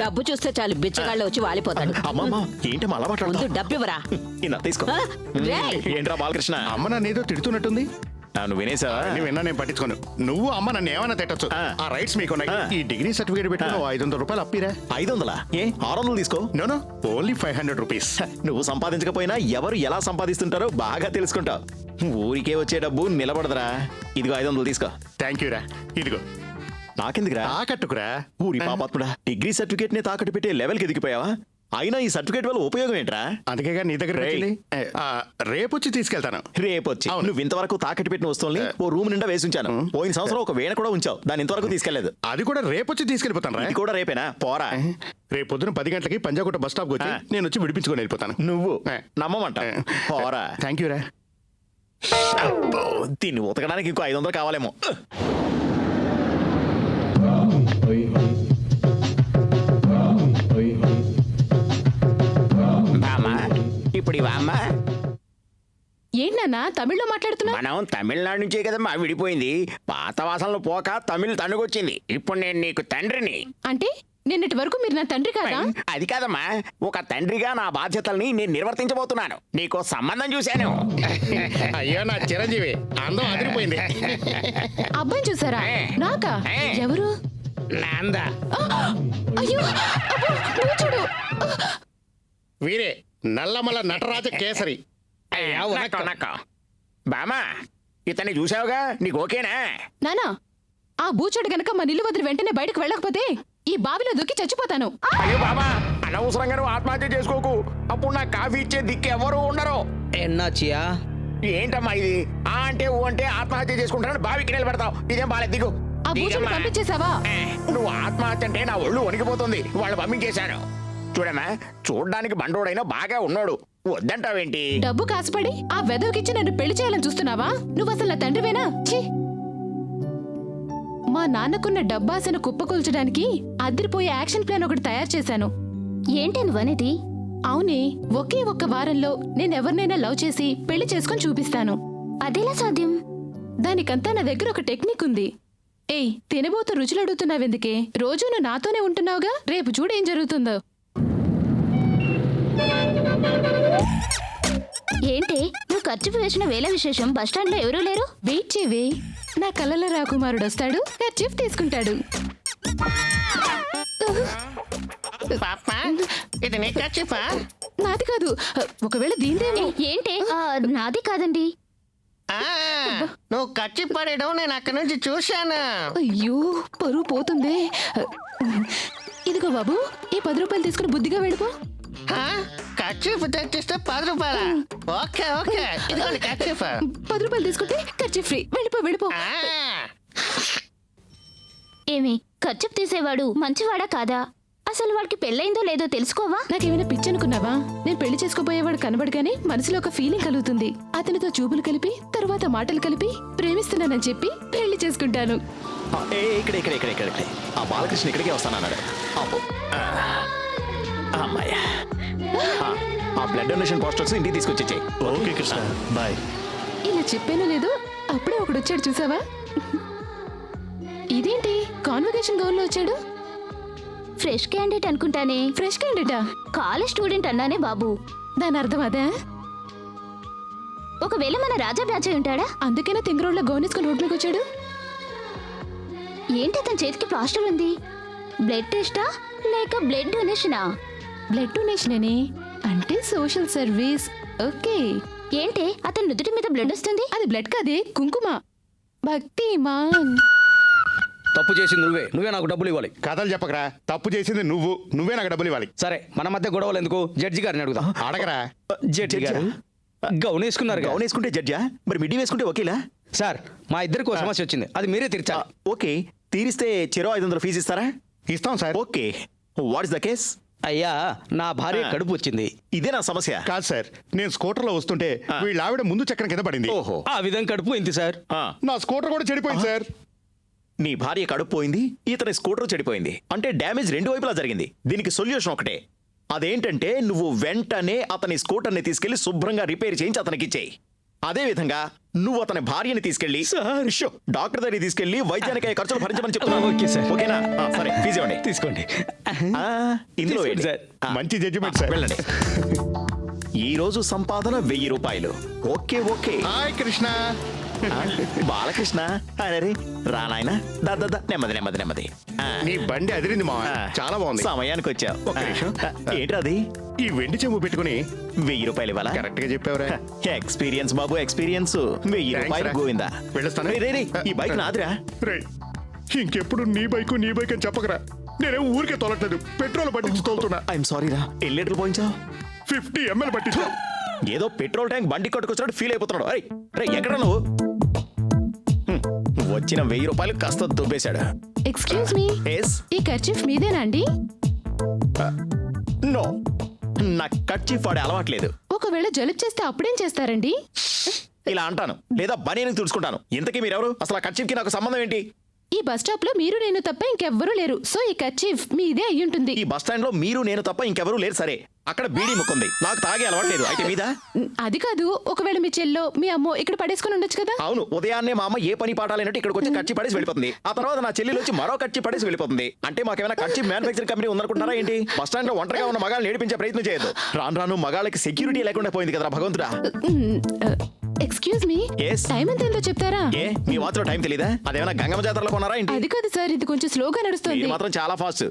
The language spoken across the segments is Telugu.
డబ్బు చూస్తే చాలు బిచ్చగాళ్ళు వచ్చి వాలిపోతాడు. అమ్మమ్మ ఏంటమ్మా అలా ముందు మాట్లాడుతున్నావ్? డబ్బు ఇవ్వరా. ఇలా తీసుకో. ఆ? రేయ్. ఏంట్రా బాలకృష్ణ? అమ్మ నన్ను ఏదో తిడుతున్నట్టుంది. నువ్వు వినేసావా? నేను విన్నా, నేను పట్టించుకోను. నువ్వు అమ్మ నన్ను ఏమైనా తిట్టచ్చు. ఆ రైట్స్ మీకు ఉన్నాయి. ఈ డిగ్రీ సర్టిఫికేట్ పెట్టుకుని 500 రూపాయలు అప్పిరా. 500? ఏ 600 తీసుకో. No only 500 rupees. నువ్వు సంపాదించకపోయినా ఎవరు ఎలా సంపాదిస్తుంటారో బాగా తెలుసుకుంటావు. ఊరికే వచ్చే డబ్బు నిలబడదురా. ఇదిగో 500 తీసుకో. థ్యాంక్ యూ రా. ఇదిగో నాకెందుకురా? తాకట్టుకురా. ఊరి పాపాత్ముడా, డిగ్రీ సర్టిఫికేట్ నే తాకట్టు పెట్టే లెవెల్కి ఎదిగిపోయావా? అయినా ఈ సర్టిఫికేట్ వల్ల ఉపయోగం ఏంట్రా? అందుకేగా నీ దగ్గర రేయ్. రేపు వచ్చి తీసుకెళ్తాను. రేపొచ్చి అవును. నువ్వు ఇంతవరకు తాకట్టు పెట్టిన వస్తువుల్ని ఓ రూమ్ నిండా వేసి ఉంచాను. పోయిన సంవత్సరం ఒక వేణ కూడా ఉంచావు, దాని ఇంతవరకు తీసుకెళ్లేదు. అది కూడా రేపు వచ్చి తీసుకెళ్ళిపోతాను రా. ఇది కూడా రేపేనా? పోరా. రేపు పొద్దున 10 గంటలకి పంజాగుట్ట బస్ స్టాప్ వచ్చి నేను వచ్చి విడిపించుకొని వెళ్ళిపోతాను. నువ్వు ఏ. నమ్మమంట. పోరా. థ్యాంక్ యూ రా. అబ్బో, దీన్ని ఉతకడానికి ఇంకో 500 కావాలేమో. బామ్మా ఇప్పుడు ఇవమ్మా ఏంటన్నా తమిళ్లో మాట్లాడుతున్నా? మనం తమిళనాడు నుంచే కదమ్మా విడిపోయింది. పాత వాసనలో పోక తమిళ్ తనుగొచ్చింది. ఇప్పుడు నేను నీకు తండ్రిని. అంటే నిన్నటి వరకు మీరు నా తండ్రి కాదా? అది కాదమ్మా, ఒక తండ్రిగా నా బాధ్యతల్ని నేను నిర్వర్తించబోతున్నాను. నీకో సంబంధం చూశాను. అయ్యో నా చిరంజీవి, అందం అదిరిపోయింది. అబ్బాయిని చూసారా? నాకా? ఏ. ఎవరు? నాంద అయ్యో అబ్బో, నువ్వు చూడు. వీరే నల్లమల నటరాజ కేసరి. బామా ఇతన్ని చూసావుగా, నీకు ఓకేనా? నానా, ఆ బూచోడు గనక మన ఇల్లు వదిలి వెంటనే బయటకు వెళ్ళకపోతే ఈ బావిలో దూకి చచ్చిపోతాను. అయ్యో బాబా, అనవసరంగా నువ్వు ఆత్మహత్య చేసుకోకు. అప్పుడు నాకు కాఫీ ఇచ్చే దిక్కు ఎవరు ఉండరు. ఎన్నాచియా? ఏంటమ్మా ఇది? ఆ అంటే ఓ అంటే ఆత్మహత్య చేసుకుంటానని బావికి నిలబెడతావు. ఇదేం బాలేదు, దిగు. ఆ బూచోడు దిగమ్మా. పంపించేశావా? నువ్వు ఆత్మహత్య అంటే నా ఒళ్ళు వణికిపోతుంది. వాళ్ళు పంపించేశాను. చూడమ్మా, చూడ్డానికి బండోడైనా బాగా ఉన్నాడు. వద్దంటావేంటి? డబ్బు కాసుపడి ఆ వెదవికిచ్చి నన్ను పెళ్లి చేయాలని చూస్తున్నావా? నువ్వు అసలు నా తండ్రివేనా? ఛీ! మా నాన్నకున్న డబ్బాసను కుప్పకూల్చడానికి అదిరిపోయే యాక్షన్ ప్లాన్ ఒకటి తయారు చేశాను. ఏంటి నువ్వనేది? అవునే, ఒకే ఒక్క వారంలో నేనెవరినైనా లవ్ చేసి పెళ్లి చేసుకొని చూపిస్తాను. అదెలా సాధ్యం? దానికంతా నా దగ్గర ఒక టెక్నిక్ ఉంది. ఏయ్, తినబోతూ రుచులు అడుగుతున్నావెందుకే? రోజు నువ్వు నాతోనే ఉంటున్నావుగా, రేపు చూడు ఏం జరుగుతుందో. ఏంటి నువ్వు ఖర్చు వేసిన వేళ విశేషం? బస్టాండ్ లో ఎవరూ లేరు? వెయిట్ చేయవే, నా కళ్ళల రాకుమారుడు వస్తాడు, ఖర్చీఫ్ తీసుకుంటాడు. ఇది నీ ఖర్చుపా? నాది కాదు, ఒకవేళ దీందేమో. ఏంటి? నాది కాదండి. నువ్వు ఖర్చు పడేయడం నేను అక్కడి నుంచి చూశాను. అయ్యో, పరువు పోతుందే. ఇదిగో బాబు, ఈ 10 రూపాయలు తీసుకుని బుద్ధిగా వెళ్ళిపో. ఖర్చు తెచ్చిస్తే 10 రూపాయల? ఓకే ఓకే, ఇదిగోండి ఖర్చు. 10 రూపాయలు తీసుకుంటే ఖర్చు ఫ్రీ. వెళ్ళిపో వెళ్ళిపో. ఏమి ఖర్చు తీసేవాడు మంచివాడా కాదా? అసలు వాడికి పెళ్ళైందో లేదో తెలుసుకోవా? నాకేమైనా పిచ్చి అనుకున్నావా? నేను పెళ్లి చేసుకోబోయేవాడు కనబడగానే మనసులో ఒక ఫీలింగ్ కలుగుతుంది. అతనితో చూపులు కలిపి, తరువాత మాటలు కలిపి ప్రేమిస్తున్నానని చెప్పి పెళ్లి చేసుకుంటాను. ఇక్కడే. ఆ బాలకృష్ణ ఇక్కడికే వస్తానన్నాడు. అబ్బో. అమ్మాయ్యా. ఆ బ్లడ్ డొనేషన్ పోస్టర్స్ ఇంటికి తీసుకొచ్చేయి. Okay Krishna, bye. ఇలా చెప్పానో లేదో అప్పుడే ఒకడు వచ్చాడు, చూసావా? ఇదేంటి కాన్వకేషన్ గౌన్ లో వచ్చాడు? ఫ్రెష్ క్యాండిడేట్ అనుకుంటానే. ఫ్రెష్ క్యాండిడేటా? కాలేజ్ స్టూడెంట్ అన్నానే బాబు. దాని అర్థం అదే? ఒకవేళ మన రాజా బ్యాచ్ అయి ఉంటాడా? అందుకేనా తింగరోడ్లో గౌన్ వేసుకుని రోడ్లోకి వచ్చాడు? ఏంటి అతని చేతికి ప్లాస్టర్ ఉంది? బ్లడ్ టెస్టా లేక బ్లడ్ డొనేషనా? బ్లడ్ డొనేషన్ అని అంటే సోషల్ సర్వీస్. ఓకే. ఏంటి అతని నుదుటి మీద బ్లడ్ వస్తుంది? అది బ్లడ్ కాదే, కుంకుమ. భక్తి మాన్. తప్పు చేసింది నువ్వే నాకు డబ్బులు ఇవ్వాలి. కథలు చెప్పకరా. తప్పు చేసింది నువ్వే నాకు డబ్బులు ఇవ్వాలి. సరే, మన మధ్య గొడవలు ఎందుకు? జడ్జి గారిని అడుగుదాం. అడగరా. జడ్జి గారు గౌన్ వేసుకున్నారు. గౌన్ వేసుకుంటే జడ్జా, మరి మిడ్డీ వేసుకుంటే వకీలా? సార్, మా ఇద్దరికి సమస్య వచ్చింది, అది మీరే తీర్చాలి. ఓకే, తీరిస్తే చెరో 500 ఫీజు ఇస్తారా? ఇస్తాం sir. Okay, what is the case? అయ్యా, నా భార్య కడుపు వచ్చింది. ఇదే నా సమస్య. కాదు సార్, నేను స్కూటర్ లో వస్తుంటే వీళ్ళ ఆవిడ ముందు చక్రం కింద పడింది. ఓహో, ఆ విధంగా కడుపు ఇంది సార్. నా స్కూటర్ కూడా చెడిపోయింది సార్. నీ భార్య కడుపు పోయింది, ఇతని స్కూటర్ చెడిపోయింది. అంటే డ్యామేజ్ 2 వైపులా జరిగింది. దీనికి సొల్యూషన్ ఒకటే. అదేంటంటే నువ్వు వెంటనే అతని స్కూటర్ని తీసుకెళ్లి శుభ్రంగా రిపేర్ చేయించి అతనికి ఇచ్చేయి. అదే విధంగా నువ్వు అతని భార్యని తీసుకెళ్లి షో, డాక్టర్ దగ్గరికి తీసుకెళ్లి వైద్యానికి అయ్యే ఖర్చులు భరించమని చెప్తున్నాను. Okay sir. ఓకేనా? సరే ఫీజు ఇవ్వండి. తీసుకోండి ఇందులో తీసుకోండి ఏంటి? సార్. మంచి జడ్జిమెంట్ సార్. వెళ్ళండి. ఈ రోజు సంపాదన 1000 రూపాయలు. Okay okay. Hi Krishna. Balakrishna అరే రా నాయనా. నెమ్మది నెమ్మది నెమ్మది. నీ బండి అదిరింది మా చాలా బాగుంది. సమయానికి వచ్చావు. ఒక్క నిమిషం. ఏంటి అది? ఈ వెండి చెంబు పెట్టుకుని 1000 రూపాయలు ఇవ్వాలా? కరెక్ట్ గా చెప్పావురా. ఎక్స్పీరియన్స్ బాబు, ఎక్స్పీరియన్స్. 1000 Thanks రూపాయలు రా. గోవిందా. వెళ్ళొస్తాను. రేయ్, రేయ్, రేయ్, ఈ బైక్ నాదిరా. రేయ్, ఇంకెప్పుడు నీ బైక్ అని చెప్పకరా. నేనేం ఊరికే తోలట్లేదు, పెట్రోల్ పట్టించి తోలుతున్నా. ఐఎమ్ సారీ రా. ఎన్ని లీటర్లు పోయించావు? 50 ml పట్టించా. ఏదో పెట్రోల్ ట్యాంక్ బండి కొట్టుకొచ్చినట్టు ఫీల్ అయిపోతున్నాడు. అరే రే, ఎక్కడ నువ్వు? వచ్చిన 1000 రూపాయలు కాస్త దుబ్బేశాడు. Excuse me, yes. ఈ ఖర్చీఫ్ మీదేనా అండి? నో, నా కర్చీఫ్ వాడే అలవాట్లేదు. ఒకవేళ జలుబు చేస్తే అప్పుడేం చేస్తారండి? ఇలా అంటాను, లేదా బనీని తుడుచుకుంటాను. ఇంతకీ మీరెవరు? అసలు ఆ కర్చీఫ్కి నాకు సంబంధం ఏంటి? ఈ బస్ స్టాప్ లో మీరు నేను తప్ప ఇంకెవ్వరూ లేరు, సో ఈ ఖర్చీఫ్ మీదే అయి ఉంటుంది. ఈ బస్ స్టాండ్ లో మీరు నేను తప్ప ఇంకెవరూ లేరు. సరే, అక్కడ బీడీ ముక్కుంది. నాకు తాగే అలవాట్లేదు. అయితే మీద అది కాదు, ఒకవేళ మీ చెల్లో మీ అమ్మో ఇక్కడ పడేసుకుని ఉండొచ్చు కదా. అవును, ఉదయాన్నే మా అమ్మ ఏ పని పాటాలైనట్టు ఇక్కడికి వచ్చి కచ్చి పడేసి వెళ్ళిపోతుంది. ఆ తర్వాత నా చెల్లి వచ్చి మరో కచ్చి పడేసి వెళ్ళిపోతుంది. అంటే మాకేమైనా కచ్చి మ్యానుఫాక్చరింగ్ కంపెనీ ఉందనుకుంటారా ఏంటి? బస్ స్టాండ్ లో ఒంటరిగా ఉన్న మగాళ్ళని నేర్పించే ప్రయత్నం చేయొద్దు. రాను రాను మగాళ్ళకి సెక్యూరిటీ లేకుండా పోయింది కదా భగవంతుడా. Excuse me, Yes. టైం ఎంత ఏందో చెప్తారా? ఏ మీ మాత్రం టైం తెలీదా? అదేమైనా గంగమ్మ జాతరలో కొన్నారా ఏంటి? అది కాదు సార్, ఇది కొంచెం స్లోగా నడుస్తుంది. మీరు మాత్రం చాలా ఫాస్ట్.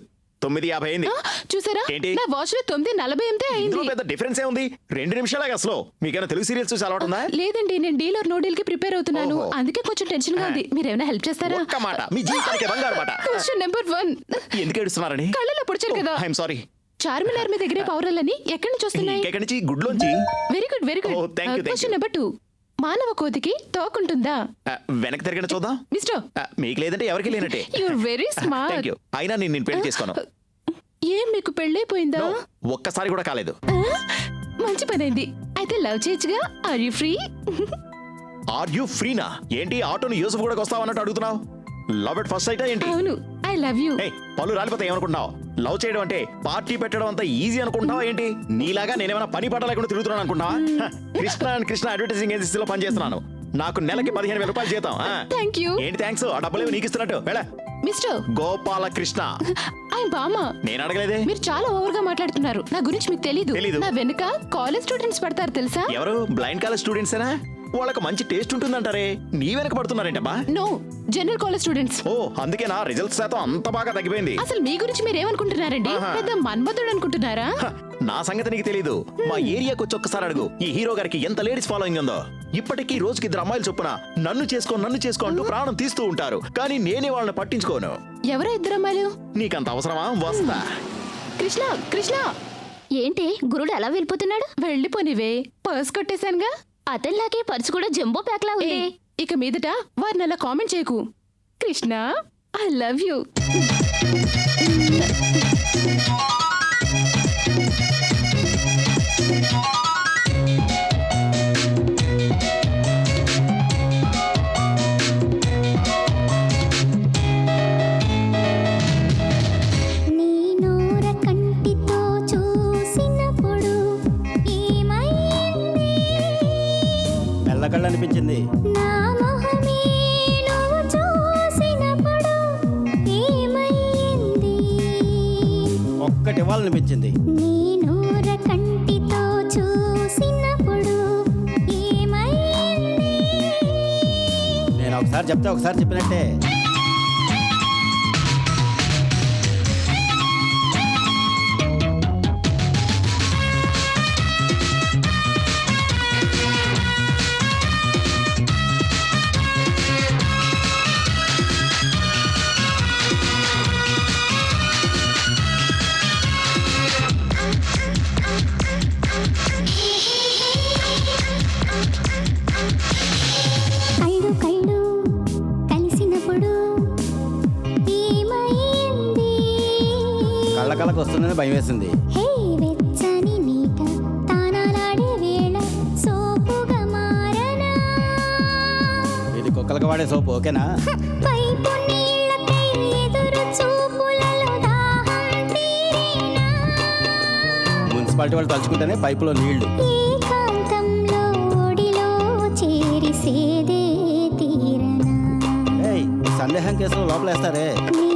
9:50 అయింది. చూసారా, ఏంటి? నా వాచ్ లో 9:48 అయింది. ఇందులో పెద్ద డిఫరెన్స్ ఏ ఉంది? 2 నిమిషాలే అసలు. మీకైనా తెలుగు సీరియల్స్ చూసి అలవాటు ఉందా? లేదండి, నేను డీల్ ఆర్ నో డీల్ కి ప్రిపేర్ అవుతున్నాను, ఓహో. అందుకే కొంచెం టెన్షన్ గా ఉంది. మీరు ఏమైనా హెల్ప్ చేస్తారా? ఒక్క మాట, మీ జీవితానికి బంగారు మాట. క్వశ్చన్ నెంబర్ 1, ఎందుకు ఏడుస్తున్నారని? కళ్ళలో పొడిచారు కదా. I'm sorry. చార్మినార్ మీద ఎగిరే పౌరాలని ఎక్కడి నుంచి వస్తున్నాయి? ఎక్కడి నుంచి? గుడ్లోంచి. Very good, very good. Oh, thank you, thank question you. Number 2, మానవ కోతికి తోకుంటుందా? వెనక్కి తిరగడం చూద్దాం. మిస్టర్, మీకు లేదంటే ఎవరికి లేనట్టే. You are very thank smart. You. అయినా నేను పెళ్లి చేసుకోను. ఏం మీకు పెళ్ళైపోయిందా? ఒక్కసారి కూడా కాలేదు. మంచి పనైంది. అయితే లవ్ చేయొచ్చుగా. Are you free? Are you ఫ్రీనా? ఏంటి ఆటోని యూసఫ్ కూడా వస్తావన్నట్టు అడుగుతున్నావు? లవ్ ఎట్ ఫస్ట్ సైట్ ఏంటి? అవును, ఐ లవ్ యు. ఏయ్, పళ్ళు రాలిపోతే ఏమనుకుంటున్నావు? లవ్ చేయడం అంటే పార్టీ పెట్టడం అంత ఈజీ అనుకుంటున్నావా ఏంటి? నీలాగా నేనేమైనా పని పాట లేకుండా తిరుగుతున్నాను అనుకుంటున్నావా? కృష్ణ అండ్ కృష్ణ అడ్వర్టైజింగ్ ఏజెన్సీలో పనిచేస్తున్నాను. నాకు నెలకి 15,000 రూపాయలు జీతం. Thank you. ఏంటి థ్యాంక్స్? ఆ డబ్బులేవి నీకు ఇస్తున్నట్టు. వెళ్ళ. మిస్టర్, గోపాలకృష్ణ. ఐ బామ్మ. నేను అడగలేదే. మీరు చాలా ఓవర్ గా మాట్లాడుతున్నారు. నా గురించి మీకు తెలీదు. తెలీదు. నా వెనుక కాలేజ్ స్టూడెంట్స్ పడతారు తెలుసా? ఎవరు? బ్లైండ్ కాలేజ్ స్టూడెంట్సేనా? వాళ్ళకి మంచి టేస్ట్ ఉంటుందంటారే, నీ వెనక పడుతున్నారేంటబ్బా? నో, జనరల్ కాలేజ్ స్టూడెంట్స్. ఓ, అందుకే నా రిజల్ట్స్ శాతం అంత బాగా తగ్గిపోయింది. అసలు మీ గురించి మీరు ఏమనుకుంటున్నారండి? ఆహా. పెద్ద మన్మధుడు అనుకుంటున్నారా? హ, నా సంగతి నీకు తెలీదు. మా ఏరియాకి వచ్చి ఒక్కసారి అడుగు, ఈ హీరో గారికి ఎంత లేడీస్ ఫాలోయింగ్ ఉందో. ఇప్పటికీ రోజుకి 2 అమ్మాయిలు చొప్పున నన్ను చేసుకో అంటూ ప్రాణం తీస్తూ ఉంటారు. కానీ నేనే వాళ్ళని పట్టించుకోను. ఎవరో 2 అమ్మాయిలు? నీకంత అవసరమా? వస్తా. కృష్ణ, కృష్ణ, ఏంటి గురుడు అలా వెళ్ళిపోతున్నాడు? వెళ్ళిపోనివే, పర్స్ కొట్టేశానుగా. అతనిలాగే పర్సు కూడా జంబో ప్యాక్ లా ఉంది. ఏయ్, ఇక మీదట వారిని అలా కామెంట్ చేయకు. Krishna, I love you. నీ నోర కంటితో చూసినప్పుడు ఏమైంది? మెల్లకళ్ళు అనిపించింది. నా మొహమే నువ్వు చూసినప్పుడు ఏమైంది? ఒక్కటి ఇవ్వాలనిపించింది. నీ నోర కంటితో చూసినప్పుడు ఏమైంది? నేను ఒకసారి చెప్తే ఒకసారి చెప్పినట్టే. కళ్ళు కళ్ళు కలిసినప్పుడు ఏమైంది? కళ్ళకళ్ళకు వస్తుందని భయం వేసింది. హే వెచ్చని నీట తానాలాడే వేళ సోపుగా మారనా? ఇది కుక్కలకు వాడే సోపు, ఓకేనా? పైపు నీళ్ళకై ఎదురు చూపులలో దాహం తీరేనా? మున్సిపాలిటీ వాళ్ళు తలుచుకుంటేనే పైపులో నీళ్లు. ఏకాంతంలో ఒడిలో సందేహం కేసులో లోపలేస్తారే నీ